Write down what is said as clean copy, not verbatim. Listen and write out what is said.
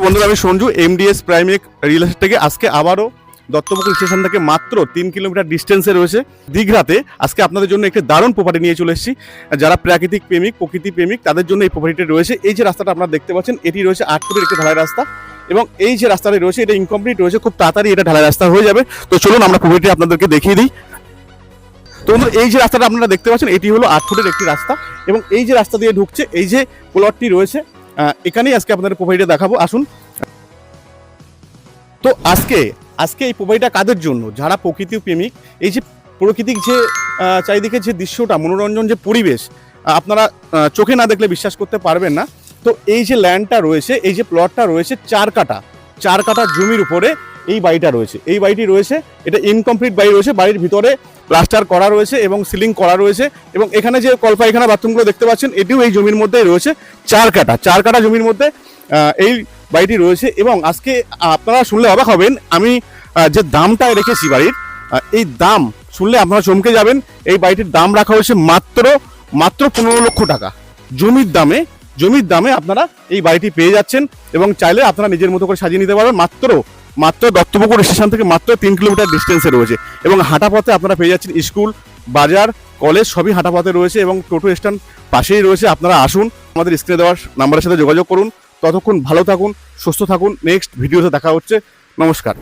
বন্ধুরা, আমি Sanju MDS প্রাইমেক real estate থেকে আজকে আবারও দত্তপুকুর স্টেশন থেকে মাত্র 3 কিলোমিটার ডিস্টেন্সে রয়েছে দীঘাতে আজকে আপনাদের জন্য একটি দারুণ প্রপার্টি নিয়ে চলে এসেছি। যারা প্রাকৃতিক প্রেমিক, প্রকৃতি প্রেমিক, তাদের জন্য এই প্রপার্টিটি রয়েছে। এই যে রাস্তাটা আপনারা দেখতে পাচ্ছেন, এটি রয়েছে 8 ফুটের একটি ঢালাই রাস্তা এবং এই যে রাস্তাটি রয়েছে এটা ইনকমপ্লিট রয়েছে, খুব তাড়াতাড়ি এটা ঢালাই রাস্তা হয়ে যাবে। তো চলুন আমরা প্রপার্টি আপনাদেরকে দেখিয়ে দিই। তো এই যে রাস্তাটা আপনারা দেখতে পাচ্ছেন এটি হলো 8 ফুটের একটি রাস্তা এবং এই যে রাস্তা দিয়ে ঢুকছে এই যে প্লটটি রয়েছে, এখানেই আজকে আপনাদের প্রপার্টিটা দেখাবো। আসুন। তো আজকে এই প্রপার্টিটা কাদের জন্য? যারা প্রকৃতি প্রেমিক, এই যে প্রকৃতিক যে চারিদিকে যে দৃশ্যটা, মনোরঞ্জন যে পরিবেশ, আপনারা চোখে না দেখলে বিশ্বাস করতে পারবেন না। তো এই যে ল্যান্ডটা রয়েছে, এই যে প্লটটা রয়েছে, 4 কাঠা জমির উপরে এই বাড়িটা রয়েছে। এই বাড়িটি রয়েছে, এটা ইনকমপ্লিট বাড়ি রয়েছে। বাড়ির ভিতরে প্লাস্টার করা রয়েছে এবং সিলিং করা রয়েছে এবং এখানে যে কলপায়খানা বাথরুমগুলো দেখতে পাচ্ছেন এটিও এই জমির মধ্যেই রয়েছে। 4 কাঠা জমির মধ্যে এই বাড়িটি রয়েছে এবং আজকে আপনারা শুনলে অবাক হবেন, আমি যে দামটা রেখেছি বাড়ির, এই দাম শুনলে আপনারা চমকে যাবেন। এই বাড়িটির দাম রাখা হয়েছে মাত্র 15 লক্ষ টাকা। জমির দামে আপনারা এই বাড়িটি পেয়ে যাচ্ছেন এবং চাইলে আপনারা নিজের মতো করে সাজিয়ে নিতে পারবেন। মাত্র দত্তপুকুর স্টেশন থেকে মাত্র 3 কিলোমিটার ডিস্টেন্সে রয়েছে এবং হাঁটা পথে আপনারা পেয়ে যাচ্ছেন স্কুল, বাজার, কলেজ সবই হাঁটা পথে রয়েছে এবং টোটো স্ট্যান্ড পাশেই রয়েছে। আপনারা আসুন, আমাদের স্ক্রিনে দেওয়ার নাম্বারের সাথে যোগাযোগ করুন। ততক্ষণ ভালো থাকুন, সুস্থ থাকুন। নেক্সট ভিডিওতে দেখা হচ্ছে। নমস্কার।